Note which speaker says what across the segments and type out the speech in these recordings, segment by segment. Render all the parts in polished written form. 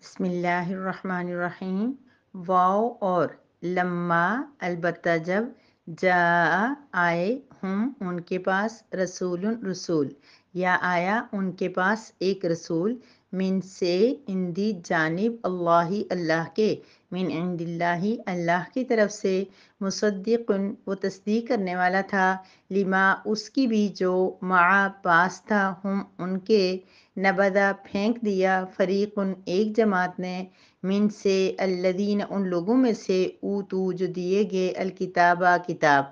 Speaker 1: بسم اللہ الرحمن الرحیم۔ واو اور لما البتہ جب جاء آئے ہم ان کے پاس رسول رسول یا آیا ان کے پاس ایک رسول من سے اندی جانب اللہ اللہ کے من عند اللہ اللہ کی طرف سے مصدق وہ تصدیق کرنے والا تھا لما اس کی بھی جو مع پاس تھا ہم ان کے نبدا پھینک دیا فریقن ایک جماعت نے من سے الذین ان لوگوں میں سے اوتو جو دیے گئے الکتابہ کتاب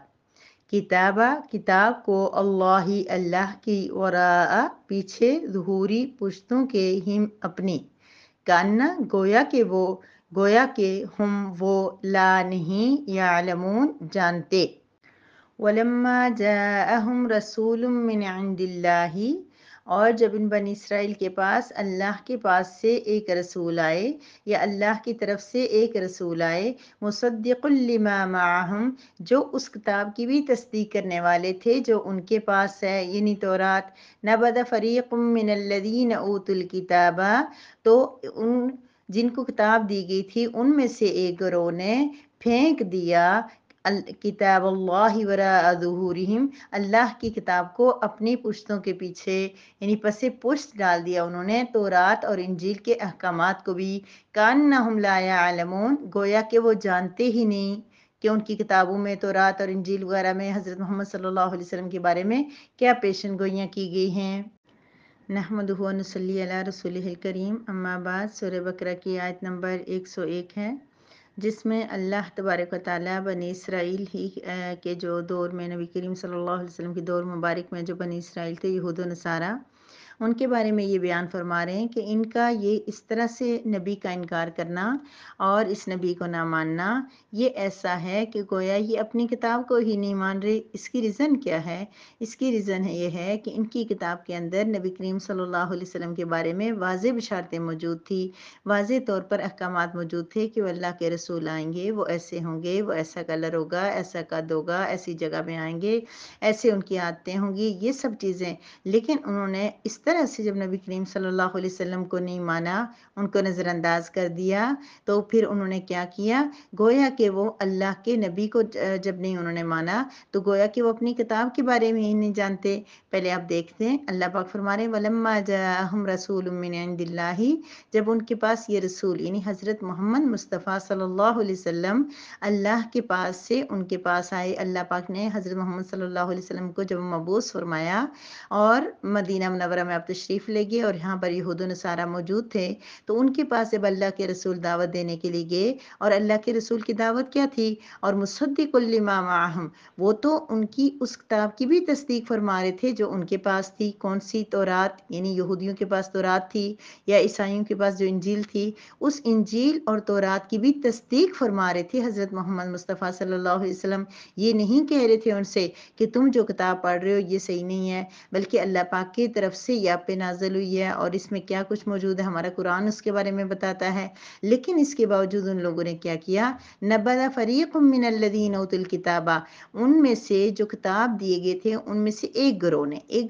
Speaker 1: کو اللہ کی وراء پیچھے ظہوری پشتوں کے ہم اپنی کاننا گویا کہ ہم وہ لا نہیں یعلمون جانتے ولما جاءہم رسول من عند اللہ اور جب ان بنی اسرائیل کے پاس اللہ کے پاس سے ایک رسول آئے یا اللہ کی طرف سے ایک رسول آئے مصدق لما معہم جو اس کتاب کی بھی تصدیق کرنے والے تھے جو ان کے پاس ہے یعنی تورات نبذ فریق من الذین اوتوا الکتاب تو ان جن کو کتاب دی گئی تھی ان میں سے ایک گروہ نے پھینک دیا کتاب اللہ وراء ظہورہم اللہ کی کتاب کو اپنی پشتوں کے پیچھے یعنی پس پشت ڈال دیا انہوں نے تورات اور انجیل کے احکامات کو بھی کانہم لا یعلمون گویا کہ وہ جانتے ہی نہیں کہ ان کی کتابوں میں تورات اور انجیل وغیرہ میں حضرت محمد صلی اللہ علیہ وسلم کے بارے میں کیا پیشن گوئیاں کی گئی ہیں۔ نحمدہ و نصلی علی رسولہ الکریم اما بعد سورہ بقرہ کی آیت نمبر 101 ہے جس میں اللہ تبارک و تعالیٰ بنی اسرائیل ہی کے جو دور میں نبی کریم صلی اللہ علیہ وسلم کے دور مبارک میں جو بنی اسرائیل تھے یہود و نصارہ ان کے بارے میں یہ بیان فرما رہے ہیں کہ ان کا یہ اس طرح سے نبی کا انکار کرنا اور اس نبی کو نہ ماننا یہ ایسا ہے کہ گویا یہ اپنی کتاب کو ہی نہیں مان رہے۔ اس کی ریزن کیا ہے؟ اس کی ریزن یہ ہے کہ ان کی کتاب کے اندر نبی کریم صلی اللہ علیہ وسلم کے بارے میں واضح بشارتیں موجود تھی، واضح طور پر احکامات موجود تھے کہ وہ اللہ کے رسول آئیں گے، وہ ایسے ہوں گے، وہ ایسا کلر ہوگا، ایسا قد ہوگا، ایسی جگہ میں آئیں گے، ایسے ان کی عادتیں ہوں گی، یہ سب چیزیں۔ لیکن انہوں نے اس طرح سے جب نبی کریم صلی اللہ علیہ وسلم کو نہیں مانا، ان کو نظر انداز کر دیا، تو پھر انہوں نے کیا کیا؟ گویا کہ وہ اللہ کے نبی کو جب نہیں انہوں نے مانا تو گویا کہ وہ اپنی کتاب کے بارے میں ہی نہیں جانتے۔ پہلے آپ دیکھتے ہیں اللہ پاک فرما رہے ہیں وَلَمَّا جَاءَهُمْ رَسُولٌ مِّنْ عِندِ اللَّهِ جب ان کے پاس یہ رسول یعنی حضرت محمد مصطفیٰ صلی اللہ علیہ وسلم اللہ کے پاس سے ان کے پاس آئے، اللہ پاک نے حضرت محمد صلی اللہ علیہ وسلم کو جب مبعوث فرمایا اور مدینہ منورہ میں آپ تشریف لے گئے اور یہاں پر یہود و نصارہ موجود تھے تو ان کے پاس جب اللہ کے رسول دعوت دینے کے لیے گئے اور اللہ کے رسول کی دعوت کیا تھی؟ اور مصدق لما معہم وہ تو ان کی اس کتاب کی بھی تصدیق فرما رہے تھے جو ان کے پاس تھی۔ کون سی؟ تورات، یعنی یہودیوں کے پاس تورات تھی یا عیسائیوں کے پاس جو انجیل تھی، اس انجیل اور تورات کی بھی تصدیق فرما رہے تھے حضرت محمد مصطفیٰ صلی اللہ علیہ وسلم۔ یہ نہیں کہہ رہے تھے ان سے کہ تم جو کتاب پڑھ رہے ہو یہ صحیح نہیں ہے، بلکہ اللہ پاک کی طرف سے یہ آپ پہ نازل ہوئی ہے اور اس میں کیا کچھ موجود ہے ہمارا قرآن اس کے بارے میں بتاتا ہے۔ لیکن اس کے باوجود ان لوگوں نے کیا کیا؟ نبذ فریق من الذین اوتوا الکتاب ان میں سے جو کتاب دیے گئے تھے ان میں سے ایک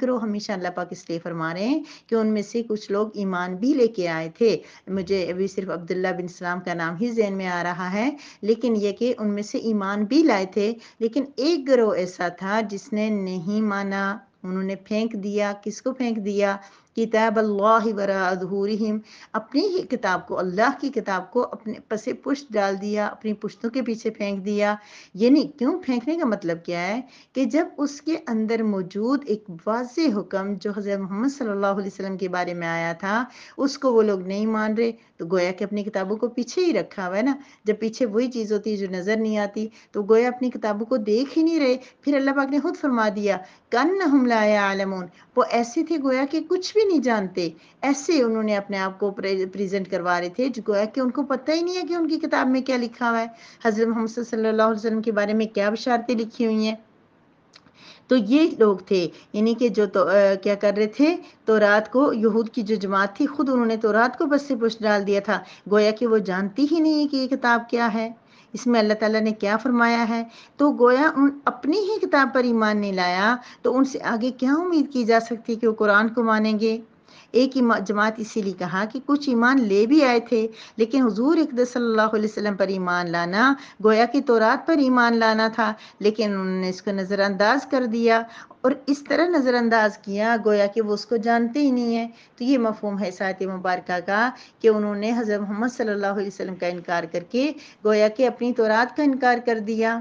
Speaker 1: گروہ ہمیشہ اللہ پاک اس لیے فرما رہے ہیں کہ ان میں سے کچھ لوگ ایمان بھی لے کے آئے تھے۔ مجھے ابھی صرف عبداللہ بن سلام کا نام ہی ذہن میں آ رہا ہے، لیکن یہ کہ ان میں سے ایمان بھی لائے تھے، لیکن ایک گروہ ایسا تھا جس نے نہیں مانا، انہوں نے پھینک دیا۔ کس کو پھینک دیا؟ کتاب اللہ وراء ظہورہم اپنی ہی کتاب کو، اللہ کی کتاب کو اپنے پس پشت ڈال دیا، اپنی پشتوں کے پیچھے پھینک دیا۔ یعنی کیوں پھینکنے کا مطلب کیا ہے کہ جب اس کے اندر موجود ایک واضح حکم جو حضرت محمد صلی اللہ علیہ وسلم کے بارے میں آیا تھا اس کو وہ لوگ نہیں مان رہے تو گویا کہ اپنی کتابوں کو پیچھے ہی رکھا ہوا ہے نا۔ جب پیچھے وہی چیز ہوتی ہے جو نظر نہیں آتی تو گویا اپنی کتابوں کو دیکھ ہی نہیں رہے۔ پھر اللہ پاک نے خود فرما دیا کَأَنَّهُمْ لَا يَعْلَمُونَ وہ ایسے تھے گویا کہ کچھ بھی نہیں جانتے، ایسے انہوں نے اپنے آپ کو پریزنٹ کروا رہے تھے جو گویا کہ ان کو پتہ ہی نہیں ہے کہ ان کی کتاب میں کیا لکھا ہوا ہے، حضرت محمد صلی اللہ علیہ وسلم کے بارے میں کیا بشارتیں لکھی ہوئی ہیں۔ تو یہ لوگ تھے یعنی کہ جو کیا کر رہے تھے؟ تورات کو، یہود کی جو جماعت تھی خود انہوں نے تورات کو بس سے پشت ڈال دیا تھا، گویا کہ وہ جانتی ہی نہیں کہ یہ کتاب کیا ہے، اس میں اللہ تعالیٰ نے کیا فرمایا ہے۔ تو گویا ان اپنی ہی کتاب پر ایمان نہیں لایا تو ان سے آگے کیا امید کی جا سکتی کہ وہ قرآن کو مانیں گے؟ ایک جماعت اسی لیے کہا کہ کچھ ایمان لے بھی آئے تھے، لیکن حضور اقدس صلی اللہ علیہ وسلم پر ایمان لانا گویا کہ تورات پر ایمان لانا تھا، لیکن انہوں نے اس کو نظر انداز کر دیا، اور اس طرح نظر انداز کیا گویا کہ وہ اس کو جانتے ہی نہیں ہیں۔ تو یہ مفہوم ہے اس آیت مبارکہ کا کہ انہوں نے حضرت محمد صلی اللہ علیہ وسلم کا انکار کر کے گویا کہ اپنی تورات کا انکار کر دیا۔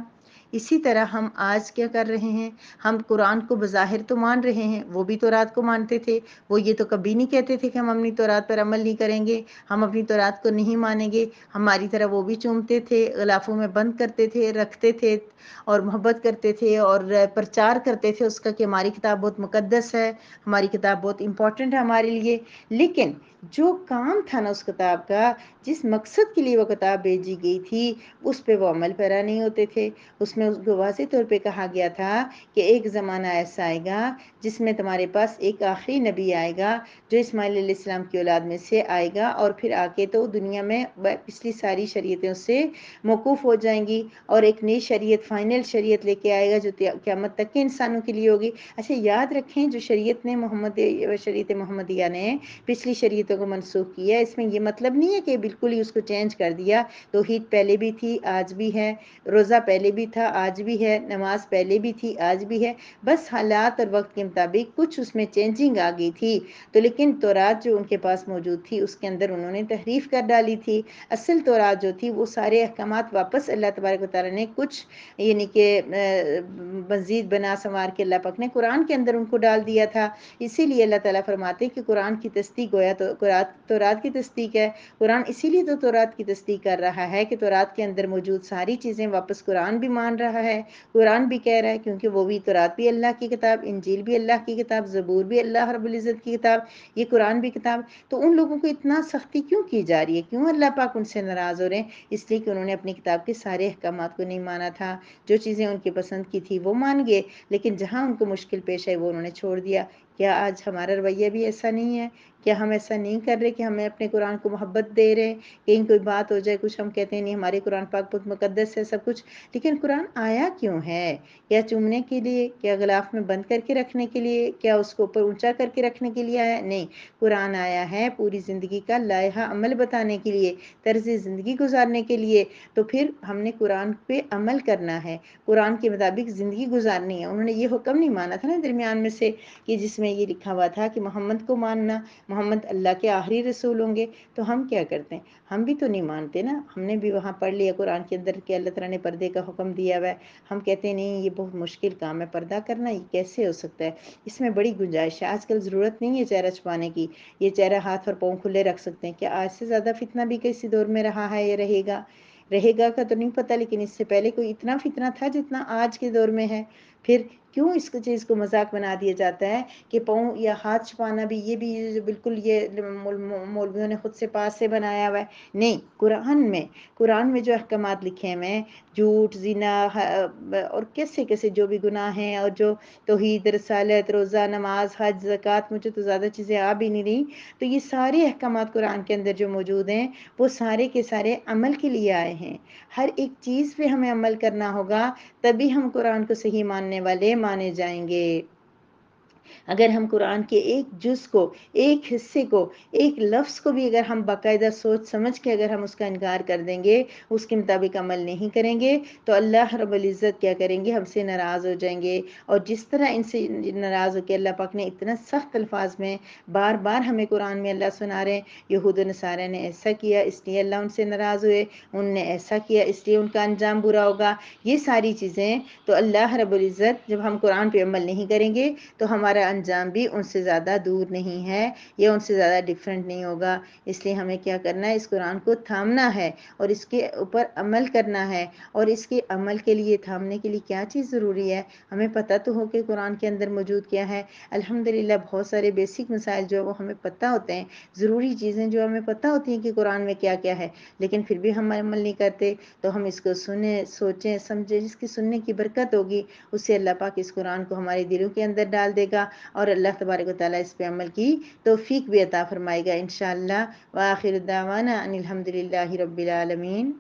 Speaker 1: اسی طرح ہم آج کیا کر رہے ہیں، ہم قرآن کو بظاہر تو مان رہے ہیں، وہ بھی تورات کو مانتے تھے، وہ یہ تو کبھی نہیں کہتے تھے کہ ہم اپنی تورات پر عمل نہیں کریں گے، ہم اپنی تورات کو نہیں مانیں گے، ہماری طرح وہ بھی چومتے تھے، غلافوں میں بند کرتے تھے، رکھتے تھے اور محبت کرتے تھے اور پرچار کرتے تھے اس کا کہ ہماری کتاب بہت مقدس ہے، ہماری کتاب بہت امپورٹنٹ ہے ہمارے لیے۔ لیکن جو کام تھا نا اس کتاب کا، جس مقصد کے لیے وہ کتاب بھیجی گئی تھی، اس پہ وہ عمل پیرا نہیں ہوتے تھے۔ اس میں اس کو واضح طور پہ کہا گیا تھا کہ ایک زمانہ ایسا آئے گا جس میں تمہارے پاس ایک آخری نبی آئے گا جو اسماعیل علیہ السلام کی اولاد میں سے آئے گا، اور پھر آ کے تو دنیا میں پچھلی ساری شریعتیں اس سے موقوف ہو جائیں گی، اور ایک نئی شریعت، فائنل شریعت لے کے آئے گا جو قیامت تک کے انسانوں کے لیے ہوگی۔ اچھا یاد رکھیں، جو شریعت نے شریعت محمدیہ نے پچھلی شریعتوں کو منسوخ کیا، اس میں یہ مطلب نہیں ہے کہ بالکل ہی اس کو چینج کر دیا۔ توحید پہلے بھی تھی، آج بھی ہے، روزہ پہلے بھی تھا، آج بھی ہے، نماز پہلے بھی تھی، آج بھی ہے، بس حالات اور وقت کے مطابق کچھ اس میں چینجنگ آ گئی تھی۔ تو لیکن تورات جو ان کے پاس موجود تھی اس کے اندر انہوں نے تحریف کر ڈالی تھی۔ اصل تورات جو تھی وہ سارے احکامات واپس اللہ تبارک و تعالیٰ نے کچھ یعنی کہ مزید بنا سنوار کے اللہ پاک نے قرآن کے اندر ان کو ڈال دیا تھا۔ اسی لیے اللہ تعالیٰ فرماتے کہ قرآن کی تصدیق گویا تو تورات کی تصدیق ہے۔ قرآن اسی لیے تو تورات کی تصدیق کر رہا ہے کہ تورات کے اندر موجود ساری چیزیں واپس قرآن بھی مان رہا ہے، قرآن بھی کہہ رہا ہے، کیونکہ وہ بھی تورات بھی اللہ کی کتاب، انجیل بھی اللہ کی کتاب، زبور بھی اللہ رب العزت کی کتاب، یہ قرآن بھی کتاب۔ تو ان لوگوں کو اتنا سختی کیوں کی جا رہی ہے، کیوں اللہ پاک ان سے ناراض ہو رہے ہیں؟ اس لیے کہ انہوں نے اپنی کتاب کے سارے احکامات کو نہیں مانا تھا۔ جو چیزیں ان کی پسند کی تھی وہ مان گئے، لیکن جہاں ان کو مشکل پیش آئی وہ انہوں نے چھوڑ دیا۔ کیا آج ہمارا رویہ بھی ایسا نہیں ہے؟ کیا ہم ایسا نہیں کر رہے کہ ہمیں اپنے قرآن کو محبت دے رہے ہیں؟ کہیں کوئی بات ہو جائے کچھ ہم کہتے ہیں نہیں ہمارے قرآن پاک بہت مقدس ہے سب کچھ، لیکن قرآن آیا کیوں ہے؟ کیا چومنے کے لیے؟ کیا غلاف میں بند کر کے رکھنے کے لیے؟ کیا اس کو اوپر اونچا کر کے رکھنے کے لیے آیا؟ نہیں، قرآن آیا ہے پوری زندگی کا لائحہ عمل بتانے کے لیے، طرز زندگی گزارنے کے لیے۔ تو پھر ہم نے قرآن پہ عمل کرنا ہے، قرآن کے مطابق زندگی گزارنی ہے۔ انہوں نے یہ حکم نہیں مانا تھا نا درمیان میں سے کہ جس میں یہ لکھا ہوا تھا کہ محمد کو ماننا، محمد اللہ کے آخری رسول ہوں گے۔ تو ہم کیا کرتے ہیں، ہم بھی تو نہیں مانتے نا، ہم نے بھی وہاں پڑھ لیا قرآن کے اندر کہ اللہ تعالیٰ نے پردے کا حکم دیا ہوا ہے، ہم کہتے ہیں نہیں یہ بہت مشکل کام ہے پردہ کرنا، یہ کیسے ہو سکتا ہے، اس میں بڑی گنجائش ہے، آج کل ضرورت نہیں ہے چہرہ چھپانے کی، یہ چہرہ ہاتھ اور پاؤں کھلے رکھ سکتے ہیں۔ کیا آج سے زیادہ فتنہ بھی کسی دور میں رہا ہے یا رہے گا؟ رہے گا کا تو نہیں پتہ، لیکن اس سے پہلے کوئی اتنا فتنہ تھا جتنا آج کے دور میں ہے؟ پھر کیوں اس چیز کو مذاق بنا دیا جاتا ہے کہ پاؤں یا ہاتھ چھپانا بھی، یہ بھی بالکل یہ مولویوں نے خود سے پاس سے بنایا ہوا ہے؟ نہیں، قرآن میں جو احکامات لکھے ہیں، جھوٹ، زنا اور کیسے کیسے جو بھی گناہ ہیں، اور جو توحید، رسالت، روزہ، نماز، حج، زکوٰۃ، مجھے تو زیادہ چیزیں آ بھی نہیں رہی، تو یہ سارے احکامات قرآن کے اندر جو موجود ہیں وہ سارے کے سارے عمل کے لیے آئے ہیں۔ ہر ایک چیز پہ ہمیں عمل کرنا ہوگا، تبھی ہم قرآن کو صحیح ماننے والے مانے جائیں گے۔ اگر ہم قرآن کے ایک جز کو، ایک حصے کو، ایک لفظ کو بھی اگر ہم باقاعدہ سوچ سمجھ کے اگر ہم اس کا انکار کر دیں گے، اس کے مطابق عمل نہیں کریں گے، تو اللہ رب العزت کیا کریں گے، ہم سے ناراض ہو جائیں گے۔ اور جس طرح ان سے ناراض ہو کے اللہ پاک نے اتنا سخت الفاظ میں بار بار ہمیں قرآن میں اللہ سنا رہے ہیں، یہود و نصارہ نے ایسا کیا اس لیے اللہ ان سے ناراض ہوئے، ان نے ایسا کیا اس لیے ان کا انجام برا ہوگا، یہ ساری چیزیں تو اللہ رب العزت جب ہم قرآن پہ عمل نہیں کریں گے تو ہمارا انجام بھی ان سے زیادہ دور نہیں ہے یا ان سے زیادہ ڈیفرنٹ نہیں ہوگا۔ اس لیے ہمیں کیا کرنا ہے، اس قرآن کو تھامنا ہے اور اس کے اوپر عمل کرنا ہے۔ اور اس کے عمل کے لیے، تھامنے کے لیے کیا چیز ضروری ہے، ہمیں پتہ تو ہو کہ قرآن کے اندر موجود کیا ہے۔ الحمدللہ بہت سارے بیسک مسائل جو وہ ہمیں پتہ ہوتے ہیں، ضروری چیزیں جو ہمیں پتہ ہوتی ہیں کہ قرآن میں کیا کیا ہے، لیکن پھر بھی ہم عمل نہیں کرتے۔ تو ہم اس کو سنیں، سوچیں، سمجھیں، جس کی سننے کی برکت ہوگی اس سے اللہ پاک اس قرآن کو ہمارے دلوں کے اندر ڈال دے گا، اور اللہ تبارک و تعالیٰ اس پہ عمل کی توفیق بھی عطا فرمائے گا انشاءاللہ۔ وآخر دعوانا ان الحمدللہ رب العالمین۔